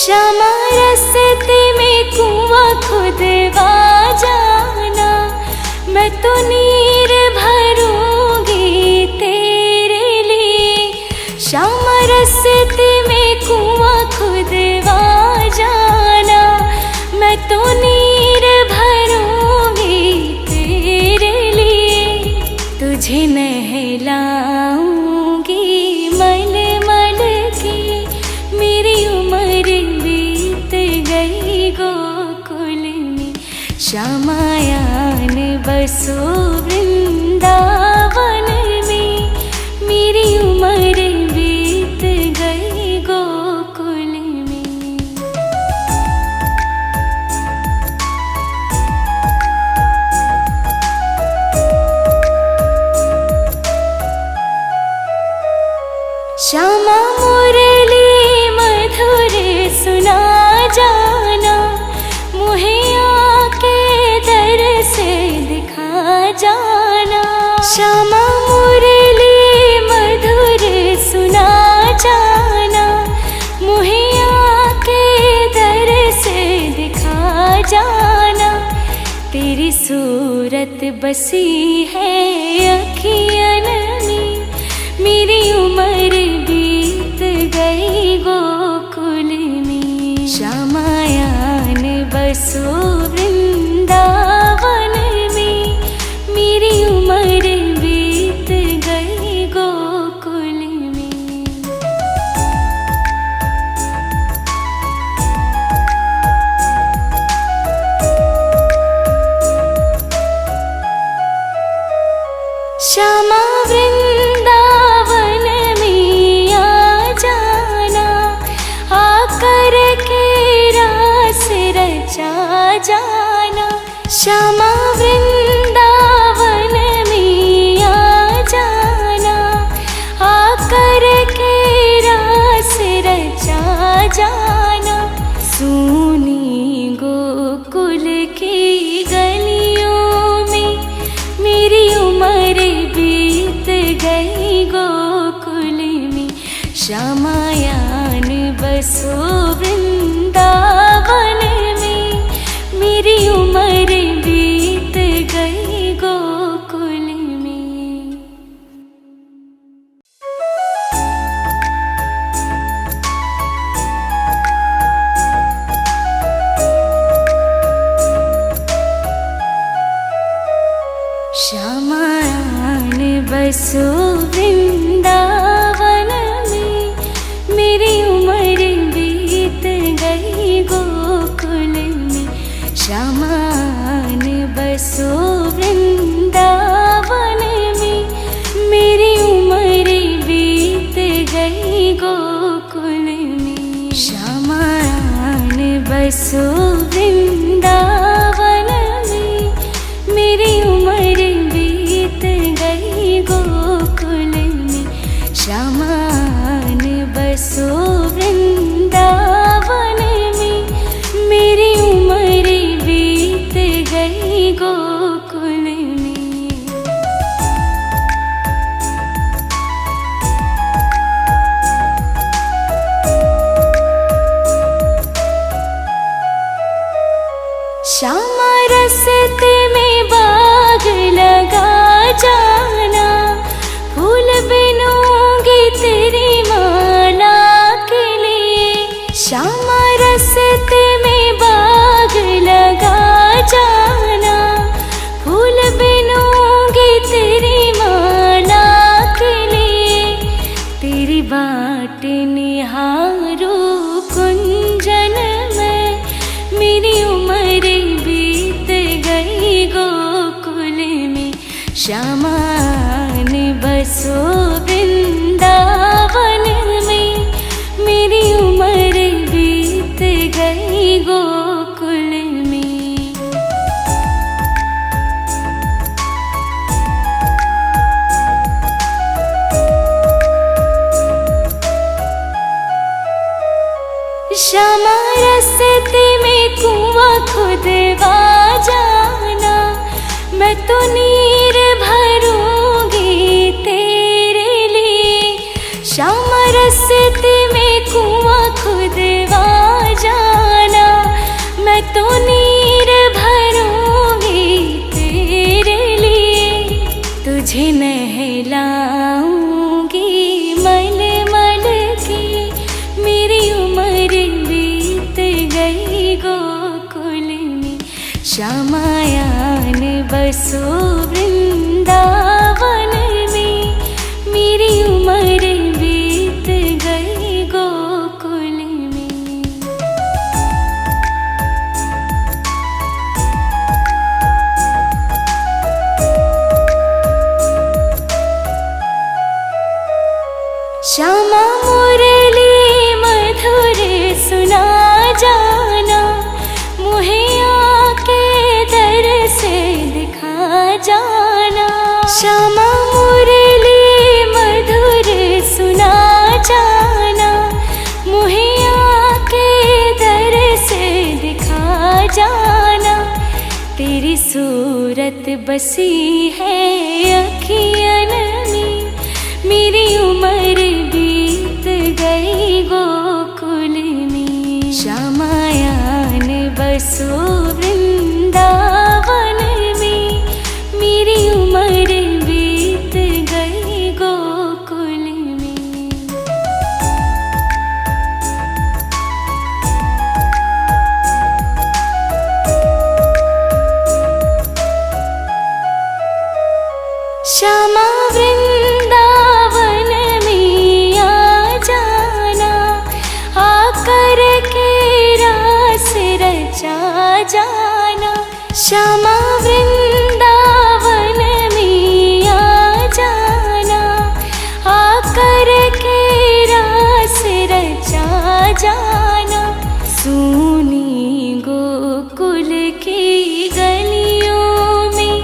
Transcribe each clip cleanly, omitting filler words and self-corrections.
श्यामा रस्ते में कुआं खुदवा जाना, मैं तो नीर भरूंगी तेरे लिए। श्यामा रस्ते में कुआं खुदवा जाना, मैं तो नीर भरूंगी तेरे लिए। तुझे नहलाऊंगी मल मल के, मेरी उम्र बीत गई गोकुल में। श्यामायान बसो वृंदावन में, मेरी उम्र बीत गई गोकुल में। श्यामा मुरली मधुर सुना जाना, मुहे आके दर से दिखा जाना। श्यामा मुरली मधुर सुना जाना, मुहे आके दर से दिखा जाना। तेरी सूरत बसी है अखियन में, मेरी उम्र बीत गई गोकुल में। श्यामायान बसो वृंदावन में, मेरी उम्र बीत गई गोकुल में। श्यामा वृंदावन में आ जाना, आकर के रास रचा जाना। श्यामा वृंदावन में आ जाना, आकर के रास रचा जाना। सूनी गोकुल की गलियों में, मेरी उम्र बीत गई गोकुल में। श्यामायान बसो वृंदावन में, मेरी उम्र बीत गई गोकुल में। श्यामायान बसो वृंदावन में, मेरी उम्र बीत गई गोकुल में। श्यामायान बसो वृंदावन में, मेरी उम्र बीत गई गोकुल में। श्यामायान बसो वृंदावन में, मेरी उम्र बीत गई गोकुल में। श्यामायान बसो वृंदावन में, मेरी उम्र बीत गई गोकुल में। श्यामा रस्ते में बाग लगा जाना, फूल बिनूंगी तेरी माला के लिए। श्यामा रस्ते में बाग लगा जाना, फूल बिनूंगी तेरी माला के लिए। तेरी बाट निहारो कुंजन में, मेरी उम्र बीत गई गोकुल में। श्यामायान बसो वृंदावन में, मेरी उम्र बीत गई गोकुल में। श्यामा रस्ते में कुआं खुदवा जाना, मैं तो नीर भरूंगी तेरे लिए। श्यामा रस्ते में कुआं खुदवा श्यामायान बसो वृंदावन में, मेरी उम्र बीत गई गोकुल में। श्यामा मुरली मधुर सुना जाना, मुहे आके दर से दिखा जाना। श्यामा मुरली मधुर सुना जाना, मुहे आके दर से दिखा जाना। तेरी सूरत बसी है अखियन में, मेरी उम्र बीत गई गोकुल में। श्यामायान बसो वृंदावन में, मेरी उम्र बीत गई गोकुल में। श्यामा वृंदावन में आ जाना, आकर के रास रचा जाना। श्यामा वृंदावन में आ जाना, आकर के रास रचा जाना। सूनी गोकुल की गलियों में,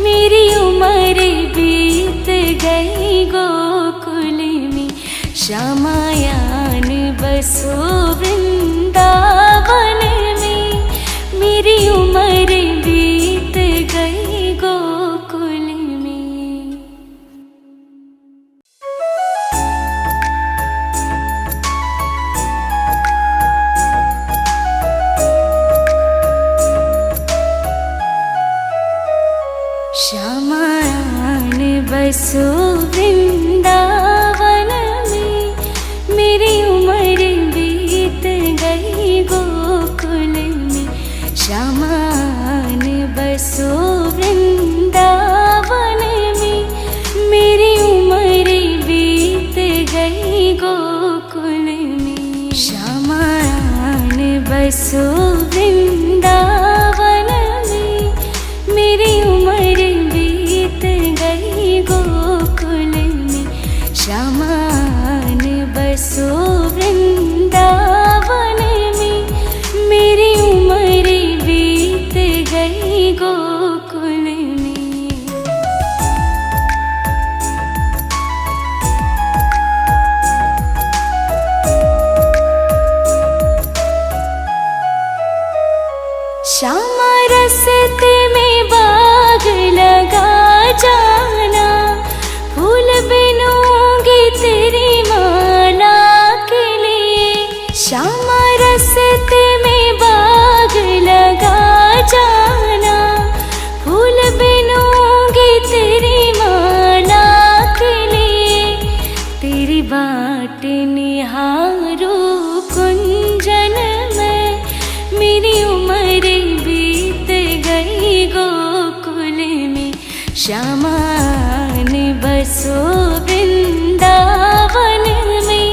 मेरी उम्र बीत गई गोकुल में। श्यामायान बसो वृंदावन में, मेरी उम्र बीत गई गोकुल में। श्यामायान बसो वृंदावन में, मेरी उम्र बीत गई गोकुल में। श्यामायान बसो वृंदावन में, मेरी उम्र बीत गई गोकुल में। श्यामायान बसो वृंदावन में, मेरी उम्र बीत गई गोकुल में। श्यामायान बसो वृंदावन में, मेरी उम्र बीत गई गोकुल में। श्यामा रस्ते में बाग लगा जाना, फूल बिनूंगी तेरी माला के लिए। श्यामा रस्ते में बाग लगा जाना, फूल बिनूंगी तेरी माला के लिए। तेरी बाट निहारू कुंजन में, मेरी उम्र बीत गई गोकुल में। श्यामायान बसो वृंदावन में,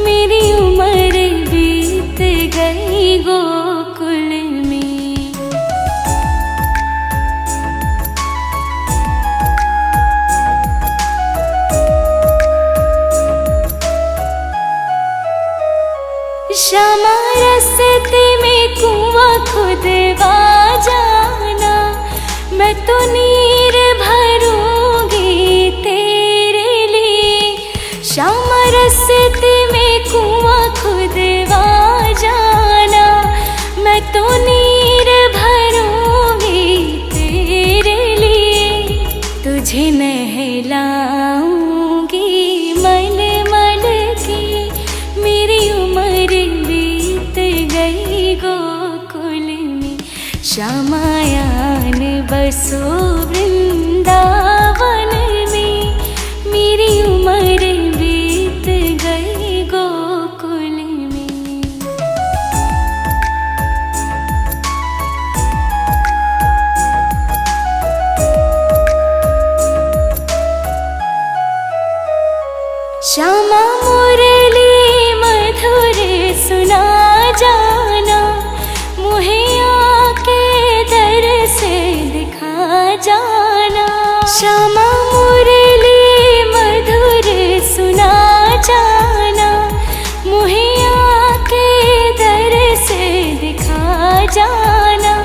मेरी उम्र बीत गई गोकुल में। श्यामा रस्ते में कुआं खुदवा जाना, मैं तो नीर भरूंगी तेरे लिए। श्यामा रस्ते में कुआं खुदवा जाना, मैं तो नीर भरूंगी तेरे लिए। तुझे नहलाऊंगी मल मल के, मेरी उम्र बीत गई गोकुल में। श्यामायान बसो वृंदावन में, मेरी उम्र बीत गई गोकुल में। श्यामा मुरली मधुर सुना जाना, मुहे आके दर से दिखा जाना। श्यामा मुरली मधुर सुना जाना, मुहे आके दर से दिखा जाना।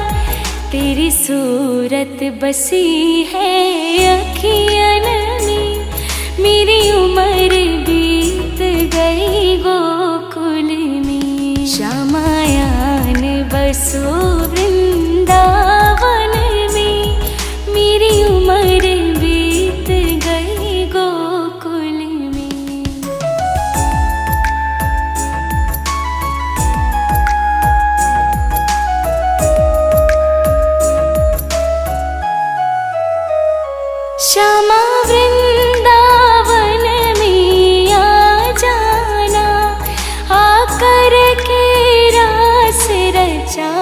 तेरी सूरत बसी है अखियन में, मेरी उम्र बीत गई गोकुल में। श्यामायान बसो वृंदावन में, मेरी उम्र बीत गई गोकुल में। श्यामा वृंदावन में आ जाना, आकर के रास रचा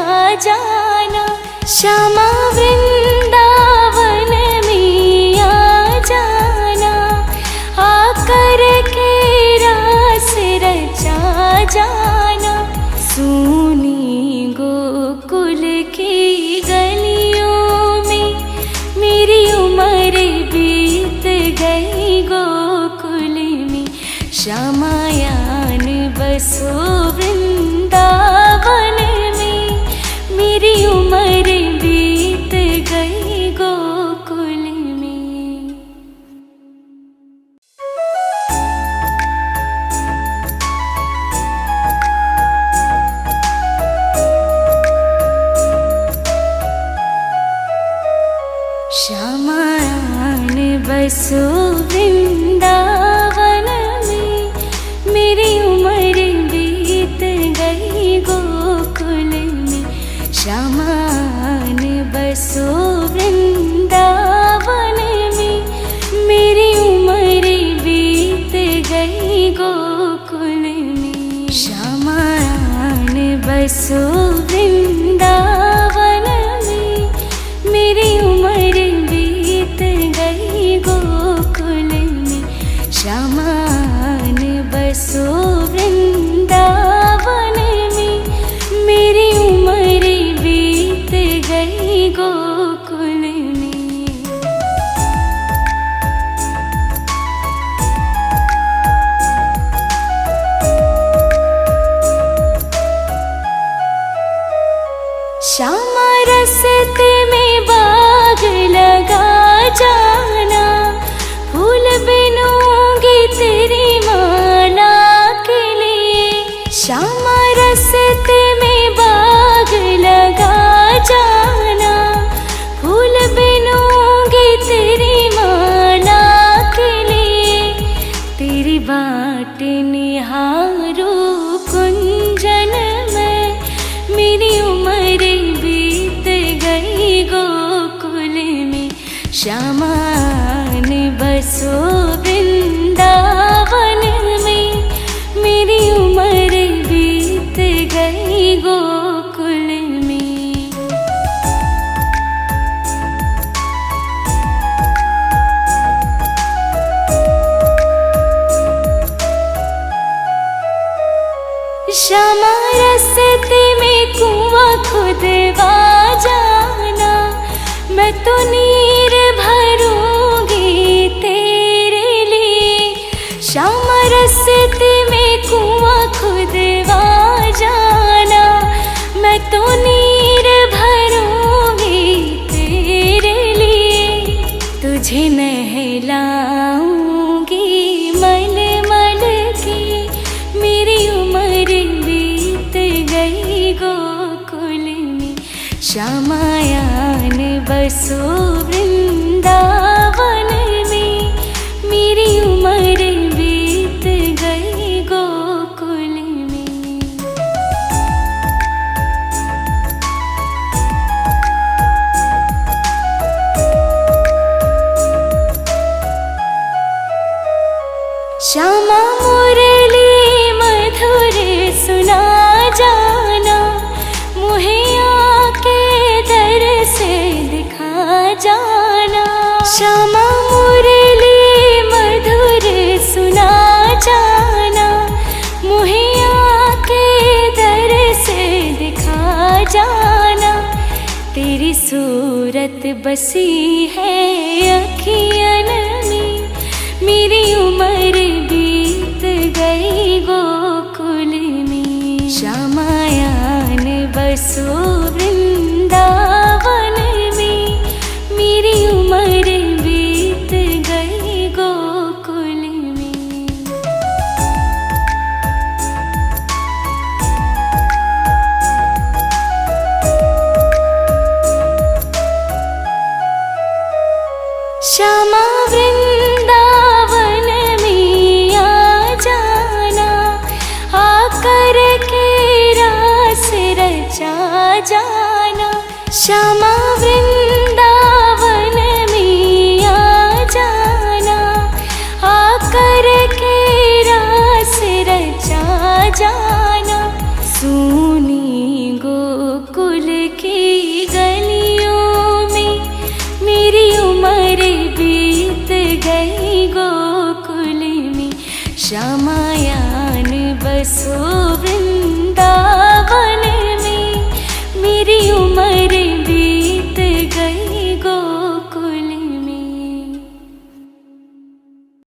जाना। श्यामा वृंदावन में आ जाना, आकर के रास रचा जाना। सुनी गोकुल की गलियों में, मेरी उम्र बीत गई गोकुल में। श्यामायान बसो वृंदावन में, मेरी उम्र बीत गई गोकुल में। श्यामायान बसो वृंदावन में, मेरी उम्र बीत गई गोकुल में। श्यामायान बसो वृंदावन में, मेरी उम्र बीत गई गोकुल में। श्यामायान बसो वृंदावन में, मेरी उम्र बीत गई गोकुल में। श्यामायान बसो वृंदावन में, मेरी उम्र बीत गई गोकुल में। श्यामा रस्ते में बाग लगा जाना, फूल बिनूंगी तेरी माला के लिए। श्यामा रस्ते में बाग लगा जाना, फूल बिनूंगी तेरी माला के लिए। तेरी बाट निहारो कुंजन में, मेरी उम्र बीत गई गोकुल में। श्यामायान बसो वृंदावन में, मेरी उम्र बीत गई गोकुल में। श्यामा रस्ते में कुआं खुदवा जाना, मैं तो नीर भरूंगी तेरे लिए। श्यामा रस्ते में कुआं खुदवा जाना, मैं तो नीर भरूंगी तेरे लिए। तुझे नहलाऊंगी मल मल के, मेरी उम्र बीत गई गोकुल में। श्यामायान बसो वृंदावन में, मेरी उम्र बीत गई गोकुल में। श्यामा मुरली मधुर सुना जाना, मुहे आके दर से दिखा जाना। श्यामा मुरली मधुर सुना बसी है अखियन में, मेरी उम्र बीत गई गोकुल में। श्यामायान बसो वृंदावन में, मेरी उम्र बीत गई गोकुल में। श्यामा वृंदावन में आ जाना, आकर के रास रचा जाना। श्यामा वृंदावन में आ जाना, आकर के रास रचा जाना। सुनी गोकुल की गलियों में, मेरी उम्र बीत गई गोकुल में। श्यामायान बसो